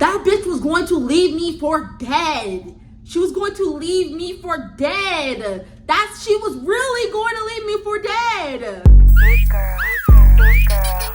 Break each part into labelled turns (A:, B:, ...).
A: That bitch was going to leave me for dead. She was going to leave me for dead. She was really going to leave me for dead.
B: Big girl, big girl,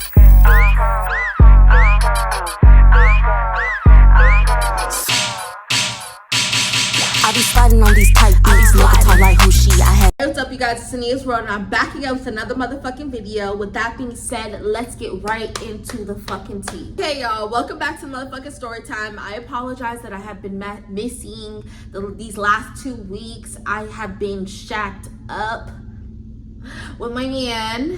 B: I be sliding on these tight beats, nigga talk like who she.
A: Hey, what's up, you guys? It's Ania's World, and I'm back again with another motherfucking video. With that being said, let's get right into the fucking tea. Okay, y'all, welcome back to motherfucking story time. I apologize that I have been missing these last 2 weeks. I have been shacked up with my man.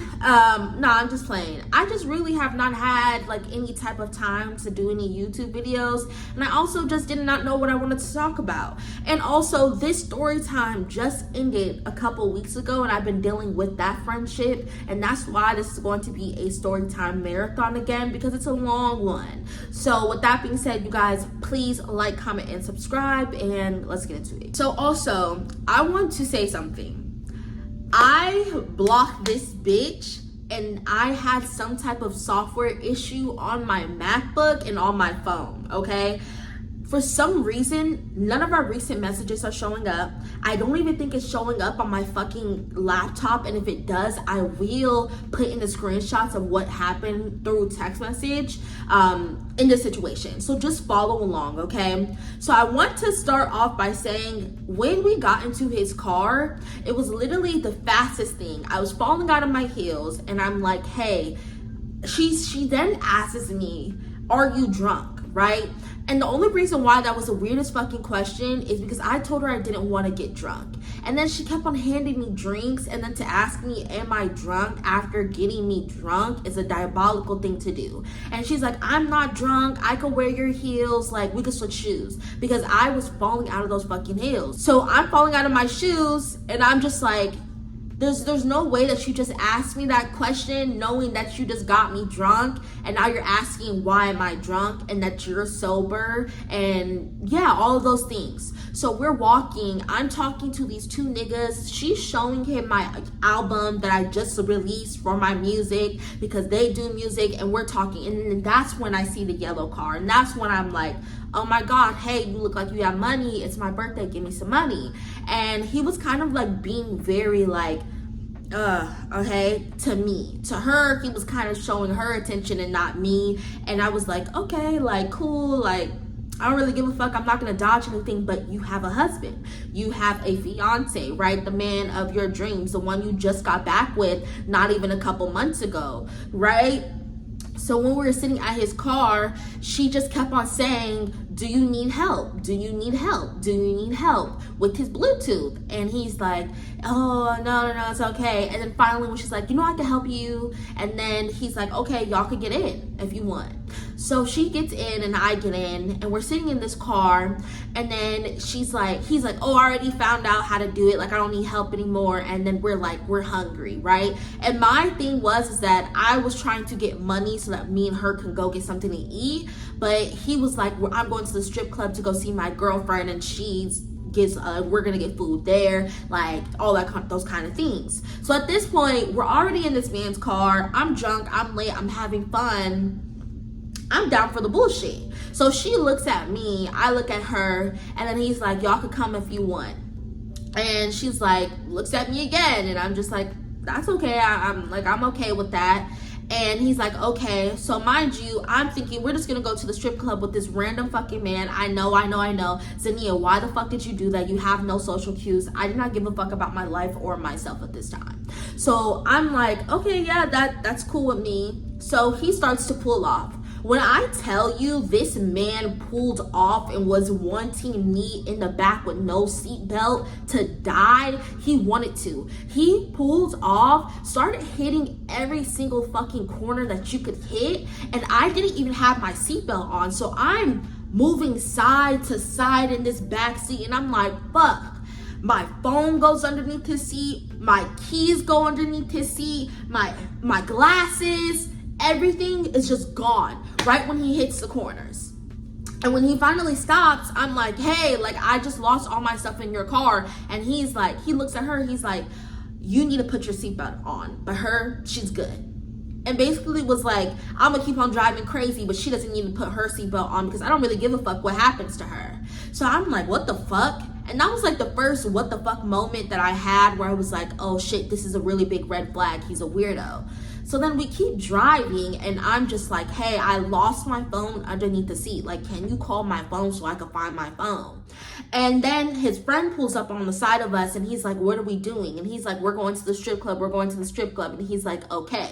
A: No, I'm just playing. I just really have not had like any type of time to do any YouTube videos, and I also just did not know what I wanted to talk about. And also, this story time just ended a couple weeks ago, and I've been dealing with that friendship, and that's why this is going to be a story time marathon again, because it's a long one. So with that being said, you guys, please like, comment, and subscribe, and let's get into it. So also, I want to say something. I blocked this bitch, and I had some type of software issue on my MacBook and on my phone, okay? For some reason, none of our recent messages are showing up. I don't even think it's showing up on my fucking laptop, and if it does, I will put in the screenshots of what happened through text message in this situation. So just follow along, okay? So I want to start off by saying, when we got into his car, it was literally the fastest thing. I was falling out of my heels, and I'm like, hey, she then asks me, are you drunk, right? And the only reason why that was the weirdest fucking question is because I told her I didn't want to get drunk. And then she kept on handing me drinks, and then to ask me, am I drunk after getting me drunk is a diabolical thing to do. And she's like, I'm not drunk. I could wear your heels. Like, we could switch shoes. Because I was falling out of those fucking heels. So I'm falling out of my shoes, and I'm just like, There's no way that you just asked me that question knowing that you just got me drunk, and now you're asking why am I drunk and that you're sober, and yeah, all of those things. So we're walking, I'm talking to these two niggas. She's showing him my album that I just released for my music because they do music, and we're talking, and then that's when I see the yellow car, and that's when I'm like, oh my god, hey, you look like you have money, it's my birthday, give me some money. And he was kind of like being very like, okay, to me. To her, he was kind of showing her attention and not me. And I was like, okay, like, cool, like, I don't really give a fuck. I'm not gonna dodge anything, but you have a husband. You have a fiance, right? The man of your dreams, the one you just got back with not even a couple months ago, right? So when we were sitting at his car, she just kept on saying, do you need help? Do you need help? Do you need help with his Bluetooth? And he's like, oh, no, it's okay. And then finally when she's like, you know, I can help you. And then he's like, okay, y'all can get in if you want. So she gets in and I get in, and we're sitting in this car, and then he's like, oh, I already found out how to do it. Like, I don't need help anymore. And then we're hungry, right? And my thing is that I was trying to get money so that me and her can go get something to eat. But he was like, I'm going to the strip club to go see my girlfriend, and we're gonna get food there, like all those kind of things. So at this point, we're already in this man's car. I'm drunk, I'm late, I'm having fun. I'm down for the bullshit. So she looks at me, I look at her, and then he's like, y'all could come if you want. And she's like, looks at me again, and I'm just like, that's okay. I'm okay with that. And he's like, okay. So mind you, I'm thinking we're just gonna go to the strip club with this random fucking man. I know. Zania, why the fuck did you do that? You have no social cues. I did not give a fuck about my life or myself at this time. So I'm like, okay, yeah, that's cool with me. So he starts to pull off. When I tell you this man pulled off and was wanting me in the back with no seatbelt to die, he wanted to. He pulled off, started hitting every single fucking corner that you could hit, and I didn't even have my seatbelt on. So I'm moving side to side in this back seat, and I'm like, fuck. My phone goes underneath his seat, my keys go underneath his seat, my glasses, everything is just gone right when he hits the corners. And when he finally stops, I'm like, hey, like, I just lost all my stuff in your car. And he's like, he looks at her, he's like, you need to put your seatbelt on. But she's good. and basically was like, I'm gonna keep on driving crazy, but she doesn't need to put her seatbelt on because I don't really give a fuck what happens to her. So I'm like, what the fuck? And that was like the first what the fuck moment that I had where I was like, oh shit, this is a really big red flag. He's a weirdo. So then we keep driving and I'm just like, hey, I lost my phone underneath the seat. Like, can you call my phone so I can find my phone? And then his friend pulls up on the side of us and he's like, what are we doing? And he's like, we're going to the strip club. We're going to the strip club. And he's like, okay.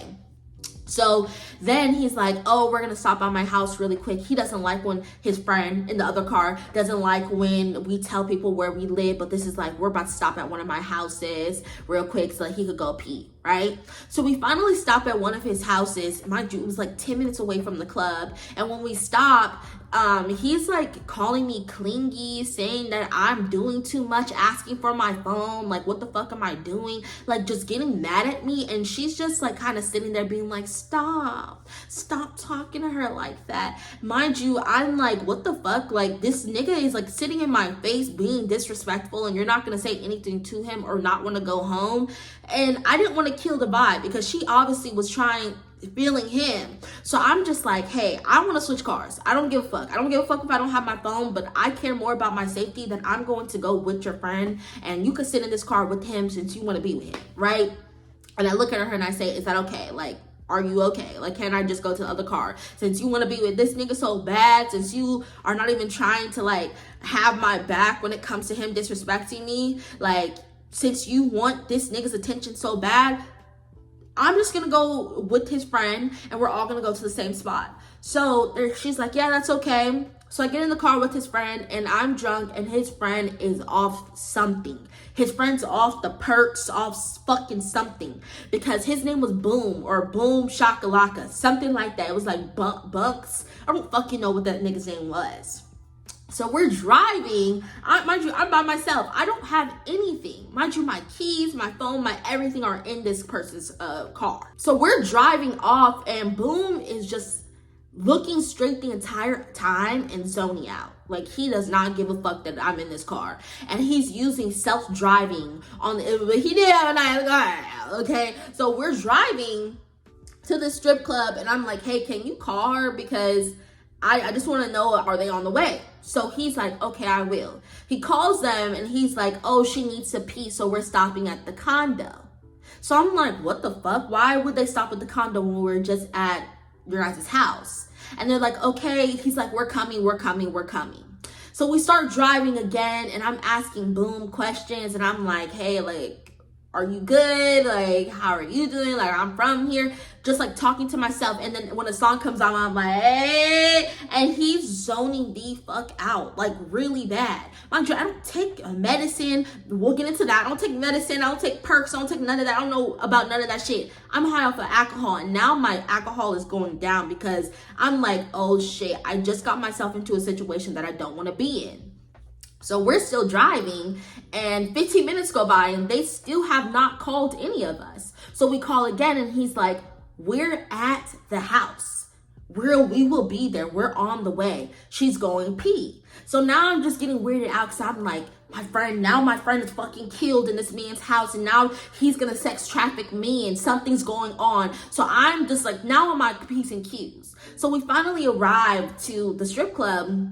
A: So then he's like, oh, we're gonna stop by my house really quick. He doesn't like when his friend in the other car doesn't like when we tell people where we live, but this is like, we're about to stop at one of my houses real quick so that he could go pee, right? So we finally stop at one of his houses. Mind you, it was like 10 minutes away from the club. And when we stop, he's like calling me clingy, saying that I'm doing too much, asking for my phone. Like, what the fuck am I doing? Like, just getting mad at me. And she's just like kind of sitting there being like, stop talking to her like that. Mind you, I'm like, what the fuck? Like, this nigga is like sitting in my face being disrespectful and you're not gonna say anything to him or not want to go home. And I didn't want to kill the vibe because she obviously was feeling him. So I'm just like, hey, I want to switch cars. I don't give a fuck. I don't give a fuck if I don't have my phone, but I care more about my safety than I'm going to go with your friend and you can sit in this car with him since you want to be with him, right? And I look at her and I say, is that okay? Like, are you okay? Like, can I just go to the other car? Since you want to be with this nigga so bad, since you are not even trying to like have my back when it comes to him disrespecting me, like, since you want this nigga's attention so bad, I'm just gonna go with his friend and we're all gonna go to the same spot. So she's like, yeah, that's okay. So I get in the car with his friend and I'm drunk and his friend is off something. His friend's off the perks, off fucking something. Because his name was Boom or Boom Shakalaka, something like that. It was like Bunks. I don't fucking know what that nigga's name was. So we're driving, mind you, I'm by myself. I don't have anything. Mind you, my keys, my phone, my everything are in this person's car. So we're driving off and Boom is just looking straight the entire time and zoning out. Like, he does not give a fuck that I'm in this car. And he's using self-driving on but he did have a nice car, okay? So we're driving to the strip club and I'm like, hey, can you call her? Because I just want to know, are they on the way? So he's like, okay, I will. He calls them and he's like, oh, she needs to pee, so we're stopping at the condo. So I'm like, what the fuck? Why would they stop at the condo when we're just at your guys' house? And they're like, okay. He's like, we're coming. So we start driving again and I'm asking Boom questions and I'm like, hey, like, are you good? Like, how are you doing? Like, I'm from here. Just like talking to myself. And then when a song comes on, I'm like, hey. And he's zoning the fuck out. Like, really bad. Mind you, I don't take medicine. We'll get into that. I don't take medicine. I don't take perks. I don't take none of that. I don't know about none of that shit. I'm high off of alcohol. And now my alcohol is going down because I'm like, oh shit, I just got myself into a situation that I don't want to be in. So we're still driving and 15 minutes go by and they still have not called any of us. So we call again and he's like, we're at the house. We will be there. We're on the way. She's going pee. So now I'm just getting weirded out because I'm like, my friend is fucking killed in this man's house and now he's gonna sex traffic me and something's going on. So I'm just like, now I'm on my P's and Q's. So we finally arrived to the strip club.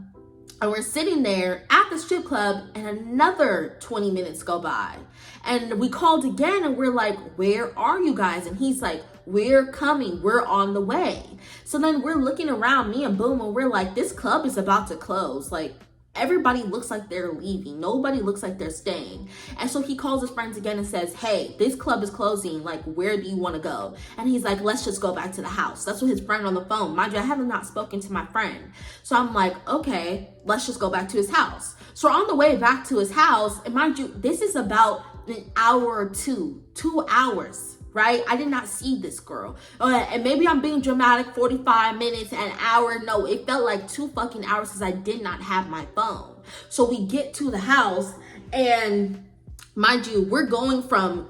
A: And we're sitting there at the strip club and another 20 minutes go by. And we called again and we're like, where are you guys? And he's like, we're coming. We're on the way. So then we're looking around, me and Boom, and we're like, this club is about to close. Like, everybody looks like they're leaving. Nobody looks like they're staying. And so he calls his friends again and says, hey, this club is closing. Like, where do you want to go? And he's like, let's just go back to the house. That's what his friend on the phone. Mind you, I have not spoken to my friend. So I'm like, okay, let's just go back to his house. So on the way back to his house, and mind you, this is about an hour or 2 hours. Right? I did not see this girl. And maybe I'm being dramatic, 45 minutes, an hour. No, it felt like 2 fucking hours because I did not have my phone. So we get to the house and mind you, we're going from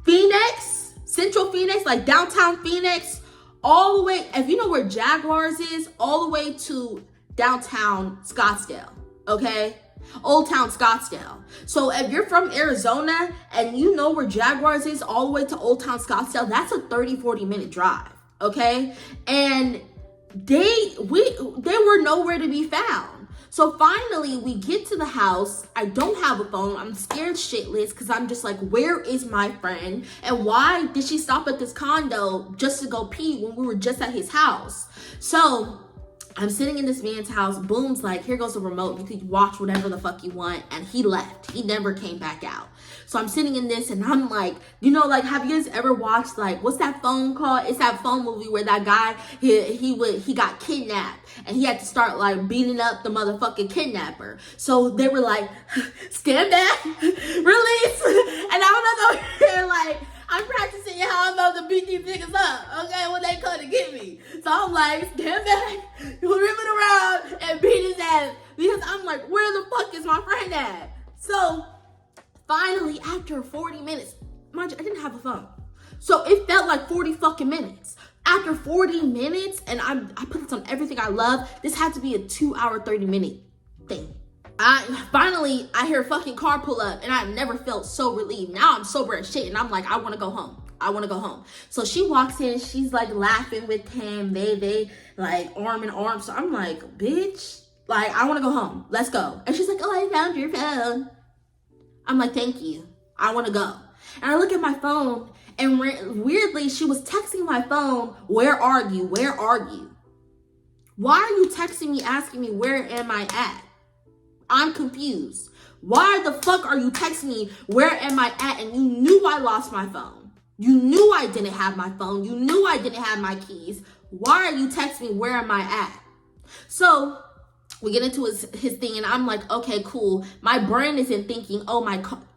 A: Phoenix, Central Phoenix, like downtown Phoenix, all the way, if you know where Jaguars is, all the way to downtown Scottsdale. Okay? Old Town Scottsdale. So if you're from Arizona and you know where Jaguars is all the way to Old Town Scottsdale, that's a 30-40 minute drive, okay? And they were nowhere to be found. So finally we get to the house. I don't have a phone. I'm scared shitless because I'm just like, where is my friend? And why did she stop at this condo just to go pee when we were just at his house? So I'm sitting in this man's house. Boom's like, here goes the remote. You can watch whatever the fuck you want. And he left. He never came back out. So I'm sitting in this and I'm like, you know, like, have you guys ever watched, like, what's that phone called? It's that phone movie where that guy, he got kidnapped and he had to start like beating up the motherfucking kidnapper. So they were like, stand back, release. And I'm over like, I'm practicing how I'm about to beat these niggas up, okay, when they come to get me. So I'm like, stand back, ripping around and beat his ass. Because I'm like, where the fuck is my friend at? So finally, after 40 minutes, mind you, I didn't have a phone. So it felt like 40 fucking minutes. After 40 minutes, and I put this on everything I love, this had to be a 2-hour, 30-minute thing. I hear a fucking car pull up and I've never felt so relieved. Now I'm sober as shit and I'm like, I want to go home. I want to go home. So she walks in, she's like laughing with him. They like arm in arm. So I'm like, bitch, like, I want to go home. Let's go. And she's like, oh, I found your phone. I'm like, thank you. I want to go. And I look at my phone and weirdly, she was texting my phone. Where are you? Where are you? Why are you texting me, asking me, where am I at? I'm confused. Why the fuck are you texting me, where am I at? And you knew I lost my phone. You knew I didn't have my phone. You knew I didn't have my keys. Why are you texting me, where am I at? So we get into his thing and I'm like, okay, cool. My brain isn't thinking, oh,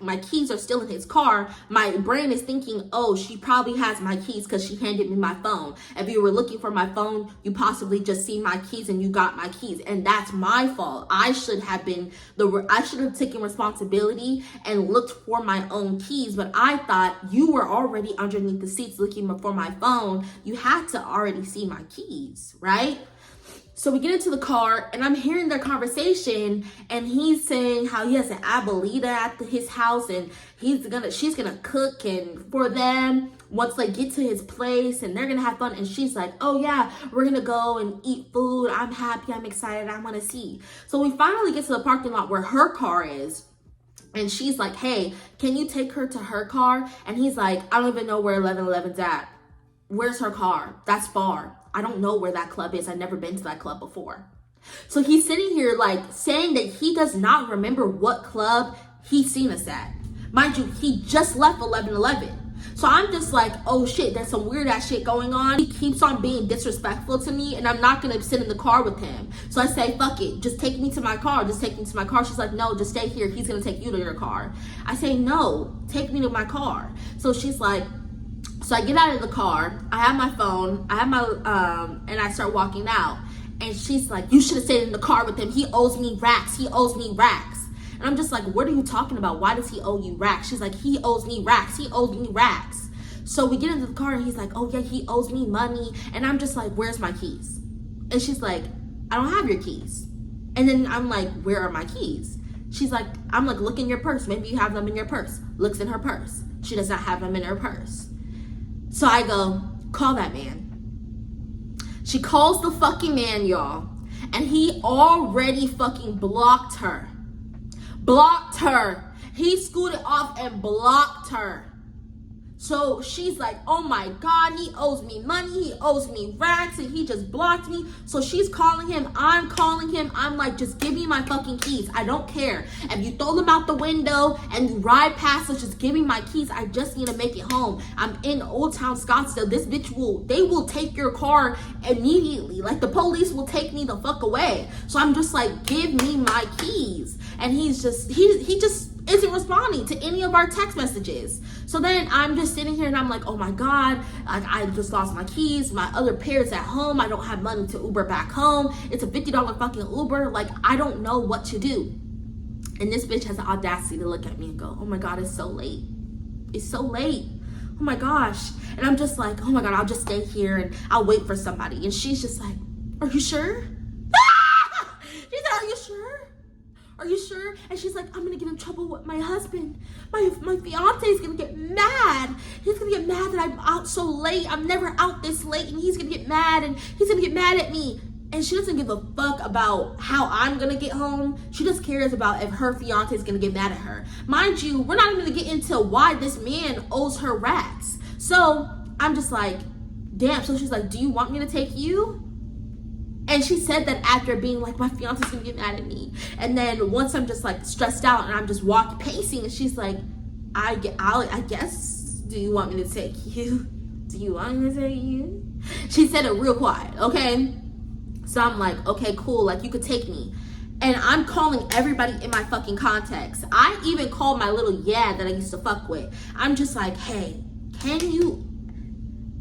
A: my keys are still in his car. My brain is thinking, oh, she probably has my keys because she handed me my phone. If you were looking for my phone, you possibly just seen my keys and you got my keys. And that's my fault. I should have taken responsibility and looked for my own keys. But I thought you were already underneath the seats looking for my phone. You had to already see my keys, right? So we get into the car and I'm hearing their conversation and he's saying how he has an abuelita at his house and she's gonna cook and for them once they get to his place and they're gonna have fun. And she's like, oh yeah, we're gonna go and eat food. I'm happy, I'm excited, I wanna see. So we finally get to the parking lot where her car is. And she's like, hey, can you take her to her car? And he's like, I don't even know where 1111's at. Where's her car? That's far. I don't know where that club is. I've never been to that club before. So he's sitting here like saying that he does not remember what club he's seen us at. Mind you, he just left 1111. So I'm just like, oh shit, there's some weird ass shit going on. He keeps on being disrespectful to me and I'm not gonna sit in the car with him. So I say, fuck it, just take me to my car. Just take me to my car. She's like, no, just stay here. He's gonna take you to your car. I say, no, take me to my car. So she's like, so I get out of the car, I have my phone, I have my, and I start walking out. And she's like, you should have stayed in the car with him. He owes me racks. He owes me racks. And I'm just like, what are you talking about? Why does he owe you racks? She's like, he owes me racks. He owes me racks. So we get into the car and he's like, oh yeah, he owes me money. And I'm just like, where's my keys? And she's like, I don't have your keys. And then I'm like, where are my keys? She's like, I'm like, look in your purse. Maybe you have them in your purse. Looks in her purse. She does not have them in her purse. So I go, call that man. She calls the fucking man, y'all. And he already fucking blocked her. Blocked her. He scooted off and blocked her. So she's like, oh my God, he owes me money. He owes me racks and he just blocked me. So she's calling him. I'm calling him. I'm like, just give me my fucking keys. I don't care. If you throw them out the window and you ride past us, just give me my keys. I just need to make it home. I'm in Old Town Scottsdale. This bitch they will take your car immediately. Like the police will take me the fuck away. So I'm just like, give me my keys. And he just isn't responding to any of our text messages. So then I'm just sitting here and I'm like, oh my God, like I just lost my keys. My other pair's at home. I don't have money to Uber back home. It's a $50 fucking Uber. Like, I don't know what to do. And this bitch has the audacity to look at me and go, oh my God, it's so late. It's so late. Oh my gosh. And I'm just like, oh my God, I'll just stay here and I'll wait for somebody. And she's just like, are you sure? She said, are you sure? Are you sure? And she's like, I'm gonna get in trouble with my husband. My fiance is gonna get mad. He's gonna get mad that I'm out so late. I'm never out this late, and he's gonna get mad, and he's gonna get mad at me. And she doesn't give a fuck about how I'm gonna get home. She just cares about if her fiance is gonna get mad at her. Mind you, we're not even gonna get into why this man owes her racks. So I'm just like, damn. So she's like, do you want me to take you? And she said that after being like, my fiance's gonna get mad at me. And then once I'm just like stressed out and I'm just pacing, and she's like, I guess, do you want me to take you? Do you want me to take you? She said it real quiet, okay? So I'm like, okay, cool, like you could take me. And I'm calling everybody in my fucking contacts. I even called my little that I used to fuck with. I'm just like, hey,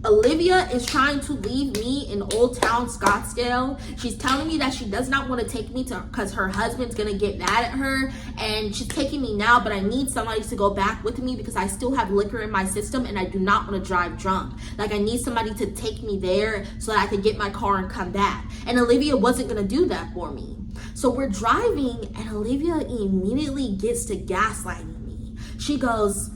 A: Olivia is trying to leave me in Old Town Scottsdale. She's telling me that she does not want to take me because her husband's gonna get mad at her, and she's taking me now, but I need somebody to go back with me because I still have liquor in my system and I do not want to drive drunk. Like, I need somebody to take me there so that I can get my car and come back. And Olivia wasn't gonna do that for me. So we're driving, and Olivia immediately gets to gaslighting me. She goes,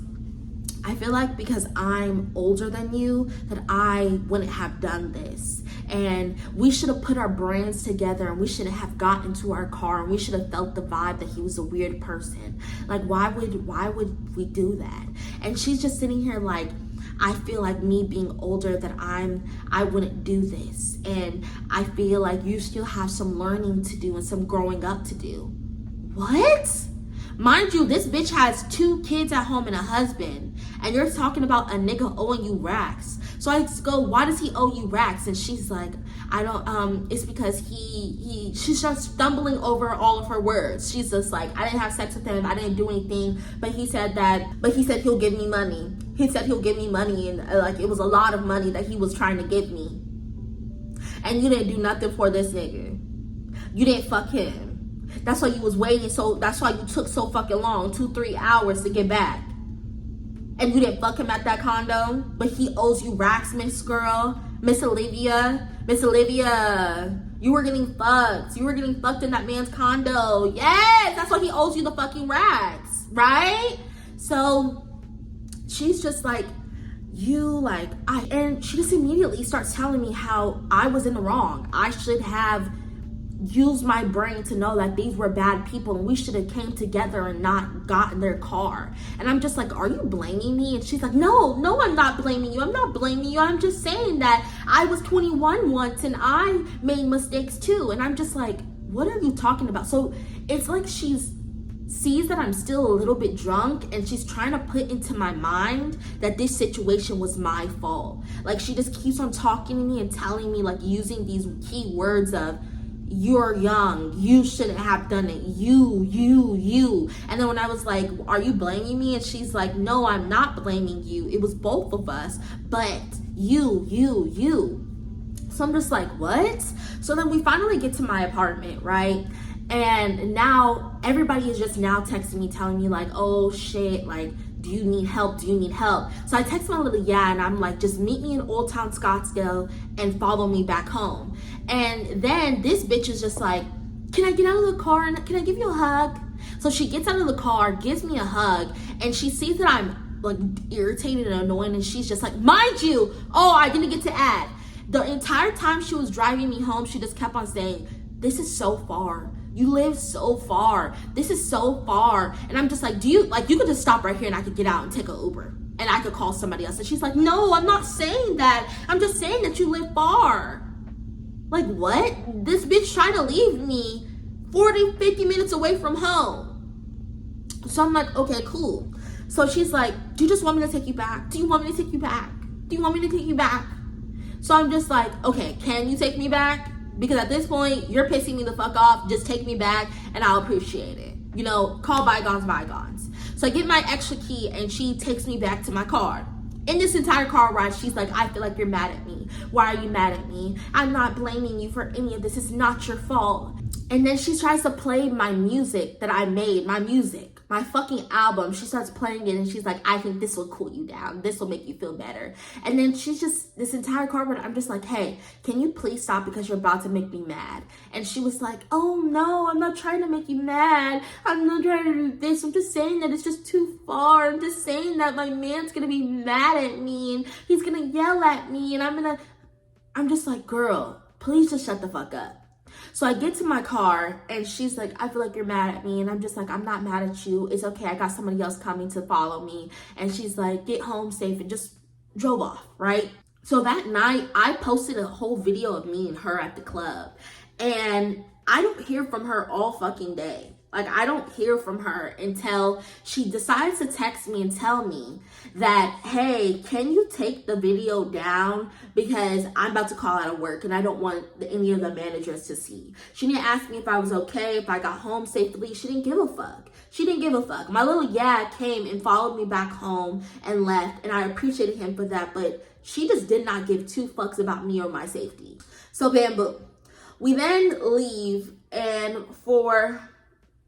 A: I feel like because I'm older than you that I wouldn't have done this, and we should have put our brains together, and we should have gotten into our car, and we should have felt the vibe that he was a weird person. Like, why would we do that? And she's just sitting here like, I feel like me being older that I wouldn't do this, and I feel like you still have some learning to do and some growing up to do. What? Mind you, this bitch has 2 kids at home and a husband, and you're talking about a nigga owing you racks. So I go, why does he owe you racks? And she's like, I don't, it's because she's just stumbling over all of her words. She's just like, I didn't have sex with him, I didn't do anything, but he said he'll give me money. He said he'll give me money, and like, it was a lot of money that he was trying to give me. And you didn't do nothing for this nigga. You didn't fuck him. That's why you was waiting, so that's why you took so fucking long, 2-3 hours to get back. And you didn't fuck him at that condo, but he owes you racks, Miss Olivia. You were getting fucked. You were getting fucked in that man's condo. Yes, that's why he owes you the fucking racks, right? So she's just like, and she just immediately starts telling me how I was in the wrong. I should have used my brain to know that these were bad people, and we should have came together and not got in their car. And I'm just like, are you blaming me? And she's like, no, I'm not blaming you. I'm not blaming you. I'm just saying that I was 21 once and I made mistakes too. And I'm just like, what are you talking about? So it's like she sees that I'm still a little bit drunk, and she's trying to put into my mind that this situation was my fault. Like, she just keeps on talking to me and telling me, like, using these key words of, you're young, you shouldn't have done it, you. And then when I was like, are you blaming me? And she's like, no, I'm not blaming you. It was both of us, but you. So I'm just like, what? So then we finally get to my apartment, right? And now everybody is just now texting me, telling me like, oh shit, like, do you need help? So I text my little and I'm like, just meet me in Old Town Scottsdale and follow me back home. And then this bitch is just like, can I get out of the car and can I give you a hug? So she gets out of the car, gives me a hug, and she sees that I'm like irritated and annoying, and she's just like, mind you, oh, I didn't get to add. The entire time she was driving me home, she just kept on saying, this is so far. You live so far. This is so far. And I'm just like, you could just stop right here and I could get out and take an Uber and I could call somebody else. And she's like, no, I'm not saying that. I'm just saying that you live far. Like, what? This bitch trying to leave me 40, 50 minutes away from home. So I'm like, okay, cool. So she's like, do you just want me to take you back? Do you want me to take you back? Do you want me to take you back? So I'm just like, okay, can you take me back? Because at this point, you're pissing me the fuck off. Just take me back and I'll appreciate it. You know, call bygones bygones. So I get my extra key and she takes me back to my car. In this entire car ride, she's like, I feel like you're mad at me. Why are you mad at me? I'm not blaming you for any of this. It's not your fault. And then she tries to play my music that I made, my music my fucking album. She starts playing it and she's like, I think this will cool you down. This will make you feel better. And then she's just, this entire carpet, I'm just like, hey, can you please stop because you're about to make me mad? And she was like, oh no, I'm not trying to make you mad. I'm not trying to do this. I'm just saying that it's just too far. I'm just saying that my man's gonna be mad at me and he's gonna yell at me and I'm just like, girl, please just shut the fuck up. So I get to my car and she's like, I feel like you're mad at me. And I'm just like, I'm not mad at you. It's okay. I got somebody else coming to follow me. And she's like, get home safe, and just drove off, right? So that night I posted a whole video of me and her at the club. And I don't hear from her all fucking day. Like, I don't hear from her until she decides to text me and tell me that, hey, can you take the video down because I'm about to call out of work and I don't want any of the managers to see. She didn't ask me if I was okay, if I got home safely. She didn't give a fuck. She didn't give a fuck. My little came and followed me back home and left, and I appreciated him for that, but she just did not give two fucks about me or my safety. So bam, boom. We then leave, and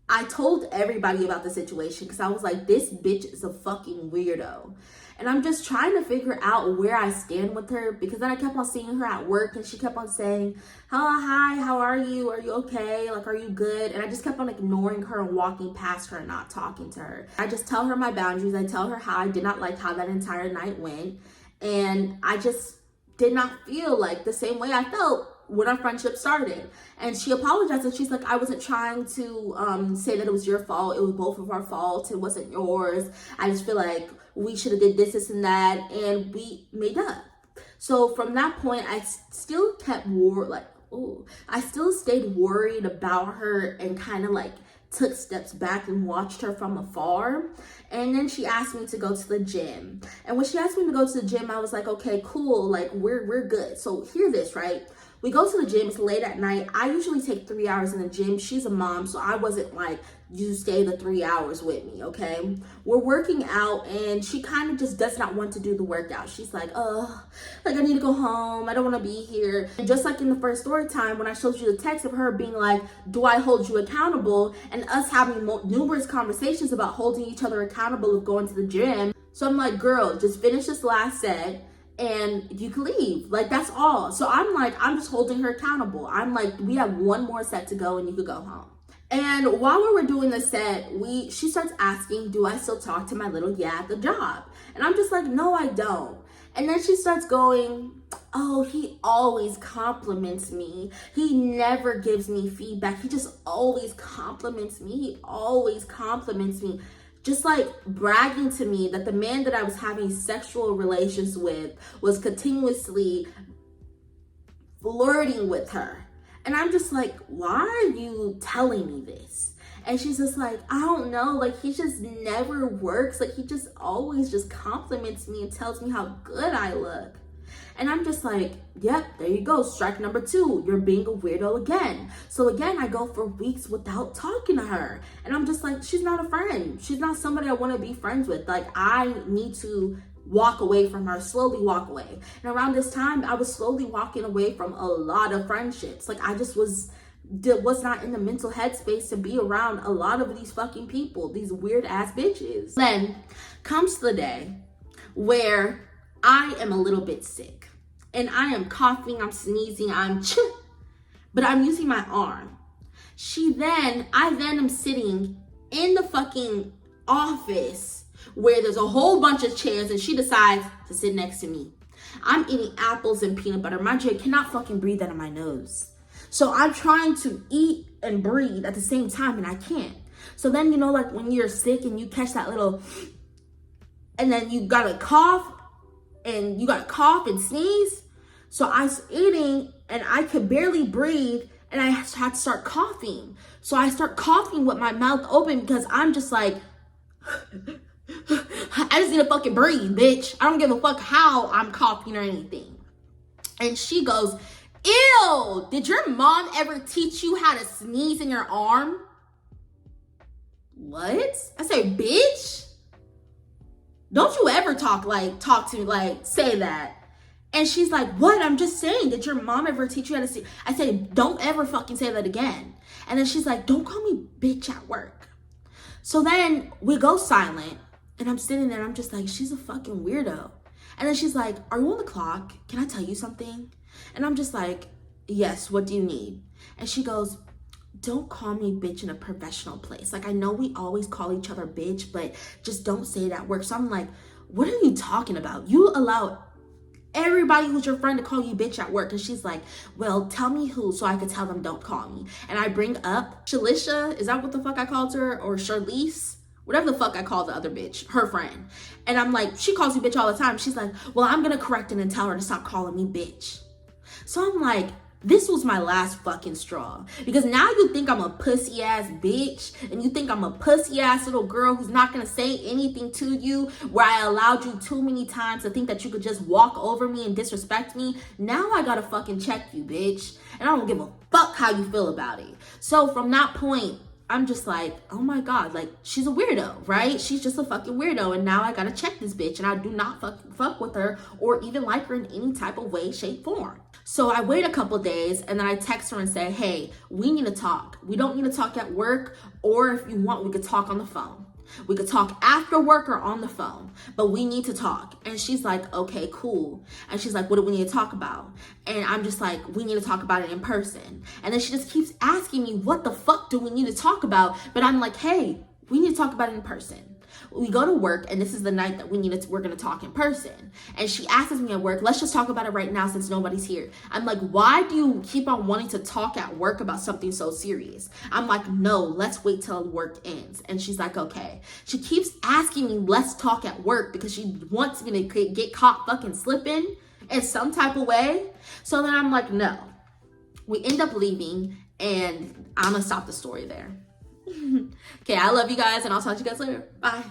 A: I told everybody about the situation because I was like, this bitch is a fucking weirdo. And I'm just trying to figure out where I stand with her, because then I kept on seeing her at work and she kept on saying, oh, hi, how are you? Are you okay? Like, are you good? And I just kept on ignoring her and walking past her and not talking to her. I just tell her my boundaries. I tell her how I did not like how that entire night went. And I just did not feel like the same way I felt when our friendship started. And she apologized and she's like, I wasn't trying to say that it was your fault. It was both of our faults. It wasn't yours. I just feel like we should have did this and that, and we made up. So from that point, I still kept I still stayed worried about her and kind of like took steps back and watched her from afar. And then she asked me to go to the gym. And when she asked me to go to the gym, I was like, okay, cool. Like, we're good. So hear this, right? We go to the gym, it's late at night. I usually take 3 hours in the gym. She's a mom, so I wasn't like, you stay the 3 hours with me, okay? We're working out and she kind of just does not want to do the workout. She's like, oh, like I need to go home. I don't want to be here. And just like in the first story time, when I showed you the text of her being like, do I hold you accountable? And us having numerous conversations about holding each other accountable of going to the gym. So I'm like, girl, just finish this last set and you can leave. Like, that's all. So I'm like, I'm just holding her accountable. I'm like, we have one more set to go and you could go home. And while we were doing the set, she starts asking, do I still talk to my little at the job? And I'm just like, no, I don't. And then she starts going, oh, he always compliments me. He never gives me feedback. He just always compliments me. He always compliments me. Just like bragging to me that the man that I was having sexual relations with was continuously flirting with her. And I'm just like, why are you telling me this? And she's just like, I don't know. Like, he just never works. Like, he just always just compliments me and tells me how good I look. And I'm just like, yep, there you go. Strike number 2. You're being a weirdo again. So again, I go for weeks without talking to her. And I'm just like, she's not a friend. She's not somebody I want to be friends with. Like, I need to walk away from her, slowly walk away. And around this time, I was slowly walking away from a lot of friendships. Like, I just was not in the mental headspace to be around a lot of these fucking people, these weird ass bitches. Then comes the day where I am a little bit sick and I am coughing, I'm sneezing, but I'm using my arm. I then am sitting in the fucking office where there's a whole bunch of chairs and she decides to sit next to me. I'm eating apples and peanut butter. Mind you, I cannot fucking breathe out of my nose. So I'm trying to eat and breathe at the same time and I can't. So then, you know, like when you're sick and you catch that little, and then you gotta cough and sneeze. So I was eating and I could barely breathe and I had to start coughing. So I start coughing with my mouth open because I'm just like, I just need to fucking breathe, bitch. I don't give a fuck how I'm coughing or anything. And she goes, ew, did your mom ever teach you how to sneeze in your arm? What? I say, bitch, don't you ever talk to me, like, say that. And she's like, what? I'm just saying, did your mom ever teach you how to sneeze? I say, don't ever fucking say that again. And then she's like, don't call me bitch at work. So then we go silent, and I'm sitting there and I'm just like, she's a fucking weirdo. And then she's like, are you on the clock? Can I tell you something? And I'm just like, yes, what do you need? And she goes, don't call me bitch in a professional place. Like, I know we always call each other bitch, but just don't say it at work. So I'm like, what are you talking about? You allow everybody who's your friend to call you bitch at work. And she's like, well, tell me who so I could tell them don't call me. And I bring up Shalisha, is that what the fuck I called her? Or Charlize? Whatever the fuck I called the other bitch, her friend. And I'm like, she calls you bitch all the time. She's like, well, I'm gonna correct it and tell her to stop calling me bitch. So I'm like, this was my last fucking straw. Because now you think I'm a pussy ass bitch, and you think I'm a pussy ass little girl who's not gonna say anything to you, where I allowed you too many times to think that you could just walk over me and disrespect me. Now I gotta fucking check you, bitch. And I don't give a fuck how you feel about it. So from that point, I'm just like, oh my God, like, she's a weirdo, right? She's just a fucking weirdo. And now I gotta check this bitch, and I do not fuck with her or even like her in any type of way, shape, form. So I wait a couple days, and then I text her and say, hey, we need to talk. We don't need to talk at work, or if you want, we could talk on the phone. We could talk after work or on the phone, but we need to talk. And she's like, okay, cool. And she's like, what do we need to talk about? And I'm just like, we need to talk about it in person. And then she just keeps asking me, what the fuck do we need to talk about? But I'm like, hey, we need to talk about it in person. We go to work, and this is the night that we're gonna talk in person. And she asks me at work, let's just talk about it right now since nobody's here. I'm like, why do you keep on wanting to talk at work about something so serious? I'm like, no, let's wait till work ends. And she's like, okay. She keeps asking me, let's talk at work, because she wants me to get caught fucking slipping in some type of way. So then I'm like, no. We end up leaving, and I'm gonna stop the story there. Okay, I love you guys, and I'll talk to you guys later. Bye.